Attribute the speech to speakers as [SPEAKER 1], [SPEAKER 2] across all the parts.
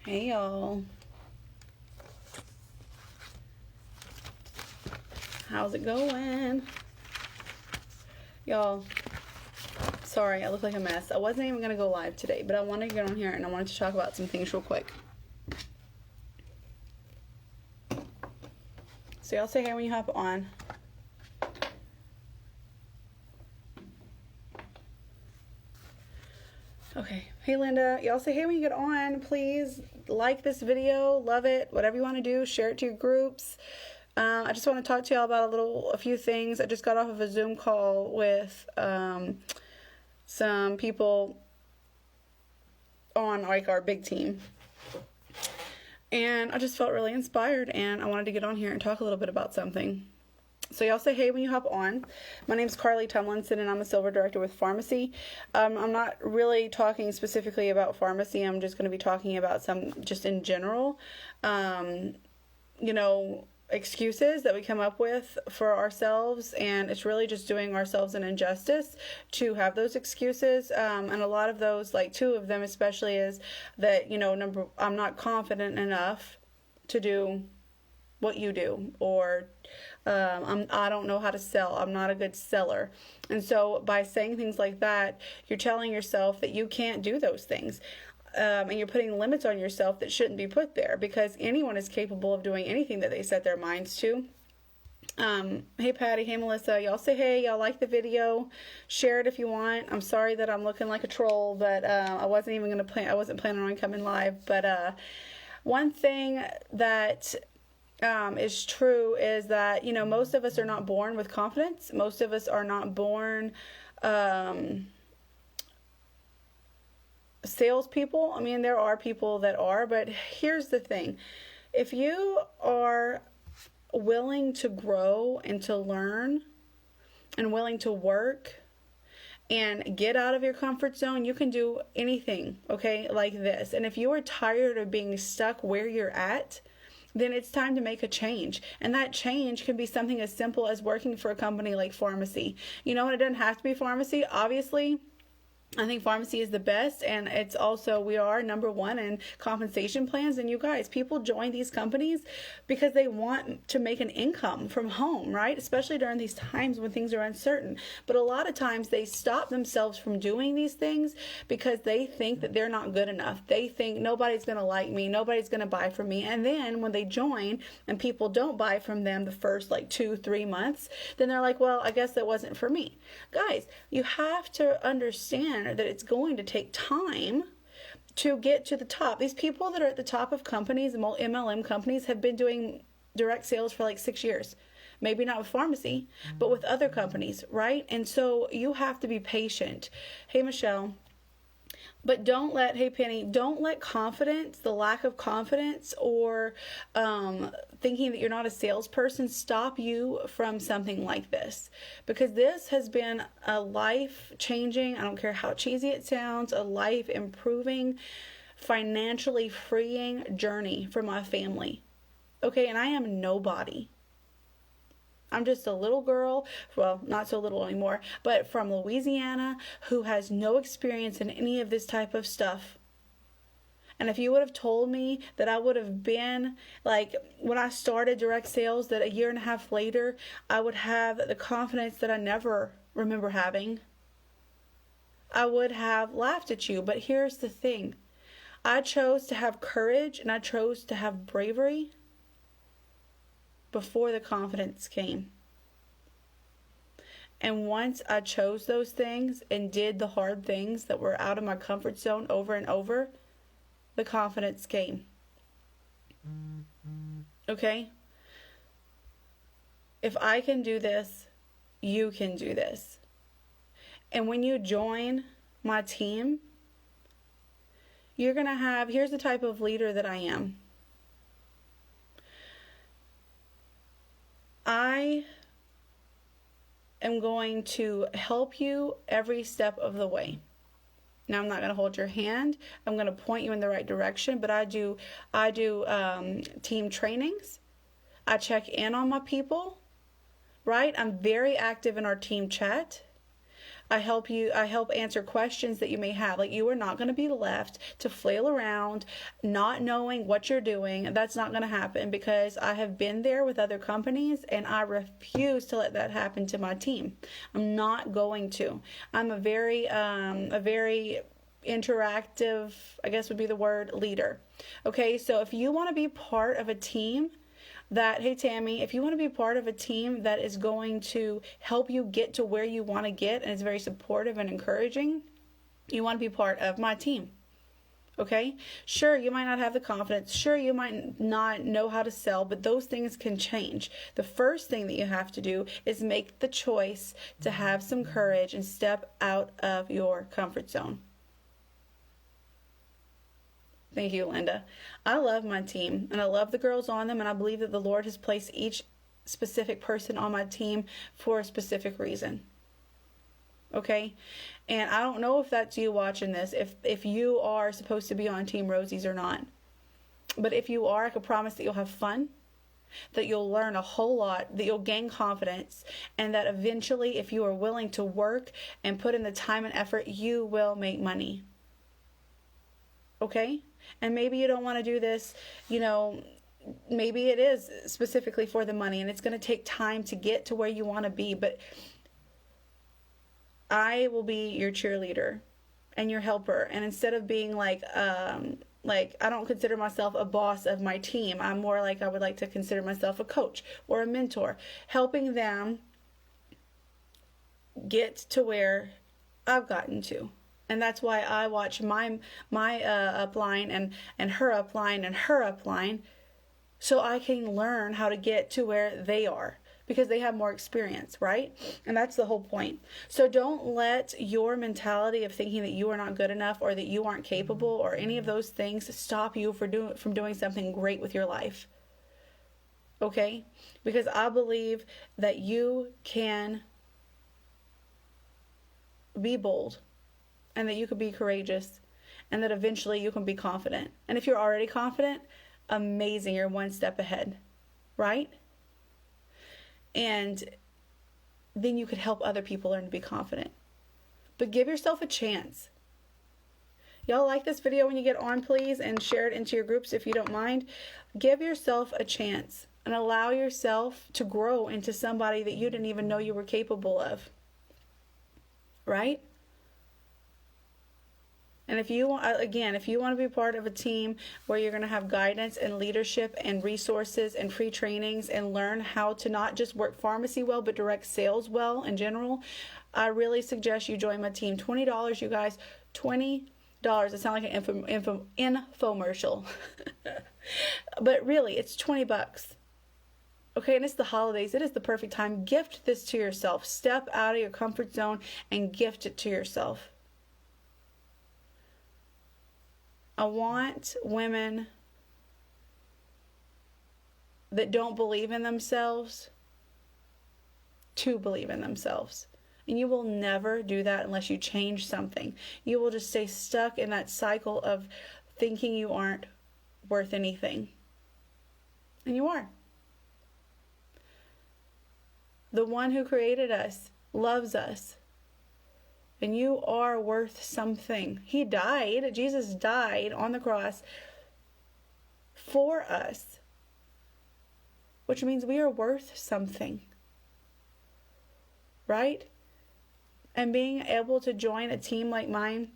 [SPEAKER 1] Hey y'all, how's it going? Y'all, sorry, I look like a mess. I wasn't even gonna go live today, but I wanted to get on here and I wanted to talk about some things real quick. So y'all say hey when you hop on. Okay, hey Linda, y'all say hey when you get on. Please like this video, love it, whatever you want to do, share it to your groups. I just want to talk to y'all about a few things. I just got off of a Zoom call with some people on like our big team, and I just felt really inspired, and I wanted to get on here and talk a little bit about something. So y'all say hey when you hop on. My name's Carly Tumlinson, and I'm a Silver Director with Pharmacy. I'm not really talking specifically about pharmacy. I'm just going to be talking about some just in general, excuses that we come up with for ourselves, and it's really just doing ourselves an injustice to have those excuses. And a lot of those, like two of them especially, is that, I'm not confident enough to do what you do, or I don't know how to sell. I'm not a good seller. And so by saying things like that, you're telling yourself that you can't do those things. And you're putting limits on yourself that shouldn't be put there, because anyone is capable of doing anything that they set their minds to. Hey Patty, hey Melissa, y'all say hey, y'all like the video, share it if you want. I'm sorry that I'm looking like a troll, but I wasn't planning on coming live. But one thing that is true is that, most of us are not born with confidence. Most of us are not born salespeople. I mean, there are people that are, but here's the thing. If you are willing to grow and to learn and willing to work and get out of your comfort zone, you can do anything, okay, like this. And if you are tired of being stuck where you're at, then it's time to make a change. And that change can be something as simple as working for a company like Pharmacy. And it doesn't have to be Pharmacy, obviously. I think Pharmacy is the best, and it's also, we are number one in compensation plans. And you guys, people join these companies because they want to make an income from home, right? Especially during these times when things are uncertain. But a lot of times they stop themselves from doing these things because they think that they're not good enough. They think nobody's going to like me, nobody's going to buy from me. And then when they join and people don't buy from them the first 2-3 months, then they're like, well, I guess that wasn't for me. Guys, you have to understand that it's going to take time to get to the top. These people that are at the top of companies, MLM companies, have been doing direct sales for 6 years. Maybe not with Pharmacy, but with other companies, right? And so you have to be patient. Hey, Michelle. But hey Penny, don't let confidence, the lack of confidence, or thinking that you're not a salesperson stop you from something like this. Because this has been a life-changing, I don't care how cheesy it sounds, a life-improving, financially freeing journey for my family. Okay, and I am nobody. I'm just a little girl, well, not so little anymore, but from Louisiana, who has no experience in any of this type of stuff. And if you would have told me that I would have been, when I started direct sales, that a year and a half later, I would have the confidence that I never remember having, I would have laughed at you. But here's the thing. I chose to have courage, and I chose to have bravery before the confidence came. And once I chose those things and did the hard things that were out of my comfort zone over and over, the confidence came. Okay? If I can do this, you can do this. And when you join my team, you're going to here's the type of leader that I am. I am going to help you every step of the way. Now, I'm not going to hold your hand. I'm going to point you in the right direction, but I do team trainings. I check in on my people, right? I'm very active in our team chat. I help answer questions that you may have. Like, you are not going to be left to flail around not knowing what you're doing. That's not going to happen, because I have been there with other companies and I refuse to let that happen to my team. I'm not going to. I'm a very interactive, I guess would be the word, leader. Okay, so if you want to be part of a team that, hey Tammy, if you want to be part of a team that is going to help you get to where you want to get and is very supportive and encouraging, you want to be part of my team. Okay? Sure, you might not have the confidence. Sure, you might not know how to sell, but those things can change. The first thing that you have to do is make the choice to have some courage and step out of your comfort zone. Thank you, Linda. I love my team, and I love the girls on them, and I believe that the Lord has placed each specific person on my team for a specific reason. Okay? And I don't know if that's you watching this, if you are supposed to be on Team Rosie's or not. But if you are, I can promise that you'll have fun, that you'll learn a whole lot, that you'll gain confidence, and that eventually, if you are willing to work and put in the time and effort, you will make money. Okay? And maybe you don't want to do this, maybe it is specifically for the money and it's going to take time to get to where you want to be, but I will be your cheerleader and your helper. And instead of being like I don't consider myself a boss of my team, I'm more like, I would like to consider myself a coach or a mentor, helping them get to where I've gotten to. And that's why I watch my upline and her upline and her upline, so I can learn how to get to where they are, because they have more experience, right? And that's the whole point. So don't let your mentality of thinking that you are not good enough or that you aren't capable or any of those things stop you from doing something great with your life. Okay? Because I believe that you can be bold, and that you could be courageous, and that eventually you can be confident. And if you're already confident, amazing, you're one step ahead, right? And then you could help other people learn to be confident. But give yourself a chance. Y'all like this video when you get on, please, and share it into your groups if you don't mind. Give yourself a chance and allow yourself to grow into somebody that you didn't even know you were capable of, right? And if you want to be part of a team where you're going to have guidance and leadership and resources and free trainings and learn how to not just work pharmacy well, but direct sales well in general, I really suggest you join my team. $20, you guys. $20. It sounds like an infomercial. But really, it's $20. Okay, and it's the holidays. It is the perfect time. Gift this to yourself. Step out of your comfort zone and gift it to yourself. I want women that don't believe in themselves to believe in themselves. And you will never do that unless you change something. You will just stay stuck in that cycle of thinking you aren't worth anything. And you are. The one who created us loves us. And you are worth something. He died. Jesus died on the cross for us, which means we are worth something, right? And being able to join a team like mine,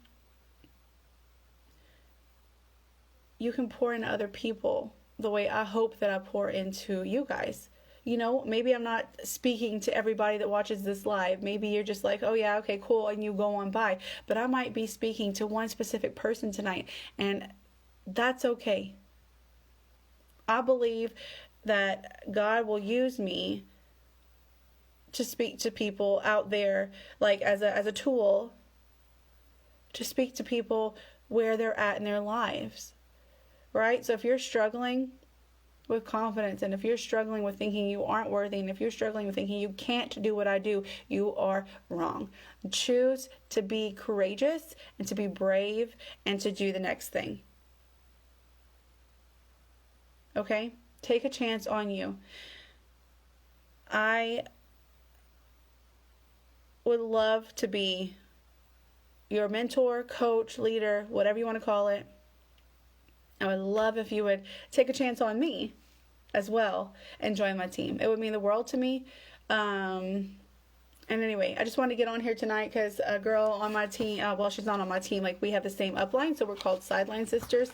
[SPEAKER 1] you can pour into other people the way I hope that I pour into you guys. Maybe I'm not speaking to everybody that watches this live. Maybe you're just like, oh yeah, okay, cool, and you go on by. But I might be speaking to one specific person tonight, and that's okay. I believe that God will use me to speak to people out there, like as a tool, to speak to people where they're at in their lives, right? So if you're struggling with confidence, and if you're struggling with thinking you aren't worthy, and if you're struggling with thinking you can't do what I do, you are wrong. Choose to be courageous and to be brave and to do the next thing. Okay? Take a chance on you. I would love to be your mentor, coach, leader, whatever you want to call it. I would love if you would take a chance on me as well and join my team. It would mean the world to me. And anyway, I just wanted to get on here tonight because a girl on my team, well, she's not on my team, like we have the same upline, so we're called Sideline Sisters.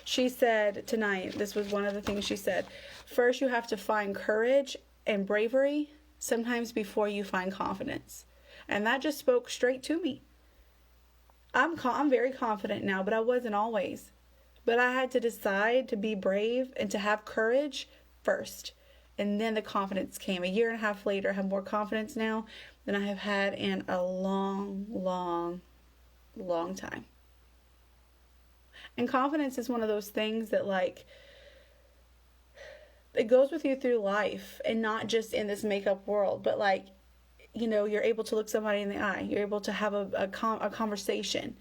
[SPEAKER 1] She said tonight, this was one of the things she said, first you have to find courage and bravery sometimes before you find confidence. And that just spoke straight to me. I'm very confident now, but I wasn't always. But I had to decide to be brave and to have courage first. And then the confidence came. A year and a half later, I have more confidence now than I have had in a long, long, long time. And confidence is one of those things that, like, it goes with you through life and not just in this makeup world, but like, you know, you're able to look somebody in the eye. You're able to have a conversation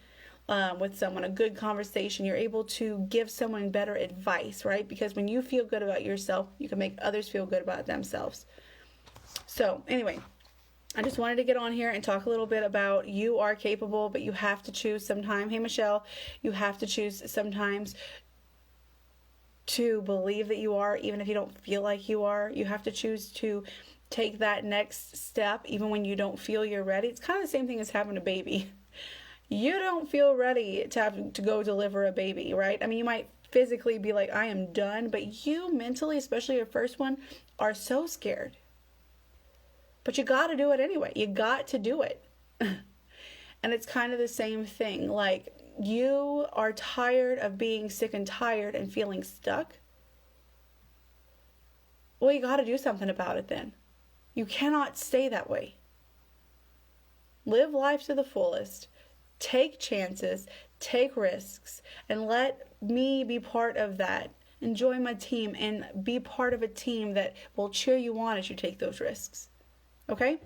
[SPEAKER 1] with someone, a good conversation. You're able to give someone better advice, right? Because when you feel good about yourself, you can make others feel good about themselves. So anyway, I just wanted to get on here and talk a little bit about you are capable, but you have to choose sometime. Hey, Michelle, you have to choose sometimes to believe that you are, even if you don't feel like you are. You have to choose to take that next step, even when you don't feel you're ready. It's kind of the same thing as having a baby. You don't feel ready to go deliver a baby, right? I mean, you might physically be like, I am done, but you mentally, especially your first one, are so scared. But you got to do it anyway. You got to do it. And it's kind of the same thing. Like, you are tired of being sick and tired and feeling stuck. Well, you got to do something about it then. You cannot stay that way. Live life to the fullest. Take chances. Take risks. And let me be part of that. Enjoy my team and be part of a team that will cheer you on as you take those risks. Okay?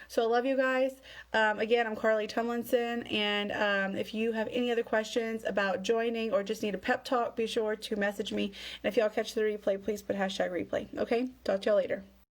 [SPEAKER 1] So I love you guys. Again, I'm Carly Tumlinson, and if you have any other questions about joining or just need a pep talk, be sure to message me. And if y'all catch the replay, please put #replay. Okay? Talk to y'all later.